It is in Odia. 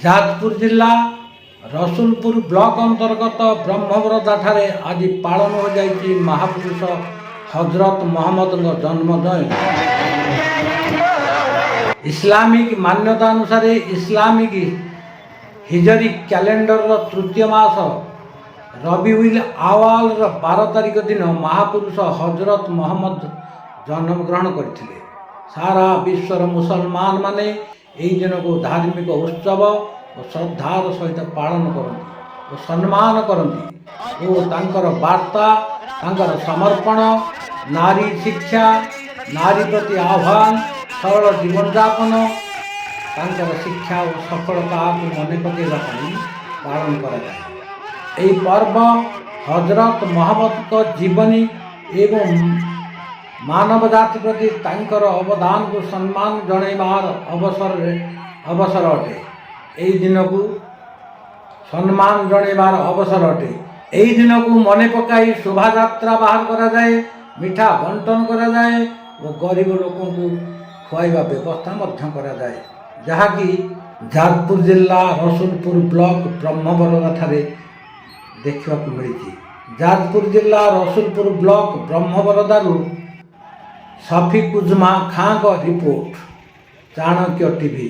ଯାଜପୁର ଜିଲ୍ଲା ରସୁଲପୁର ବ୍ଲକ ଅନ୍ତର୍ଗତ ବ୍ରହ୍ମବରଦାଠାରେ ଆଜି ପାଳନ ହୋଇଯାଇଛି ମହାପୁରୁଷ ହଜରତ ମହମ୍ମଦଙ୍କ ଜନ୍ମ ଜୟନ୍ତୀ। ଇସଲାମିକ ମାନ୍ୟତା ଅନୁସାରେ ଇସଲାମିକ ହିଜରୀ କ୍ୟାଲେଣ୍ଡରର ତୃତୀୟ ମାସ ରବିଉଲ ଆୱାଲର 12 ତାରିଖ ଦିନ ମହାପୁରୁଷ ହଜରତ ମହମ୍ମଦ ଜନ୍ମଗ୍ରହଣ କରିଥିଲେ। ସାରା ବିଶ୍ୱର ମୁସଲମାନ ମାନେ ଏହି ଦିନକୁ ଧାର୍ମିକ ଉତ୍ସବ ଓ ଶ୍ରଦ୍ଧାର ସହିତ ପାଳନ କରନ୍ତି ଓ ସମ୍ମାନ କରନ୍ତି ଓ ତାଙ୍କର ବାର୍ତ୍ତା, ତାଙ୍କର ସମର୍ପଣ, ନାରୀ ଶିକ୍ଷା, ନାରୀ ପ୍ରତି ଆହ୍ୱାନ, ସରଳ ଜୀବନଯାପନ, ତାଙ୍କର ଶିକ୍ଷା ଓ ସଫଳତାକୁ ମନେ ପକାଇବା ପାଇଁ ପାଳନ କରାଯାଏ। ଏହି ପର୍ବ ହଜରତ ମହମ୍ମଦଙ୍କ ଜୀବନୀ ଏବଂ ମାନବ ଜାତି ପ୍ରତି ତାଙ୍କର ଅବଦାନକୁ ସମ୍ମାନ ଜଣାଇବାର ଅବସର ଅଟେ। ଏହି ଦିନକୁ ସମ୍ମାନ ଜଣାଇବାର ଅବସର ଅଟେ। ଏହି ଦିନକୁ ମନେ ପକାଇ ଶୋଭାଯାତ୍ରା ବାହାର କରାଯାଏ, ମିଠା ବଣ୍ଟନ କରାଯାଏ ଓ ଗରିବ ଲୋକଙ୍କୁ ଖୁଆଇବା ବ୍ୟବସ୍ଥା ମଧ୍ୟ କରାଯାଏ, ଯାହାକି ଯାଜପୁର ଜିଲ୍ଲା ରସୁଲପୁର ବ୍ଲକ ବ୍ରହ୍ମବରଦାଠାରେ ଦେଖିବାକୁ ମିଳିଛି। ଯାଜପୁର ଜିଲ୍ଲା ରସୁଲପୁର ବ୍ଲକ ବ୍ରହ୍ମବରଦାରୁ ସଫିକୁଜ୍ଜମା ଖାଁଙ୍କ ରିପୋର୍ଟ, ଚାଣକ୍ୟ ଟିଭି।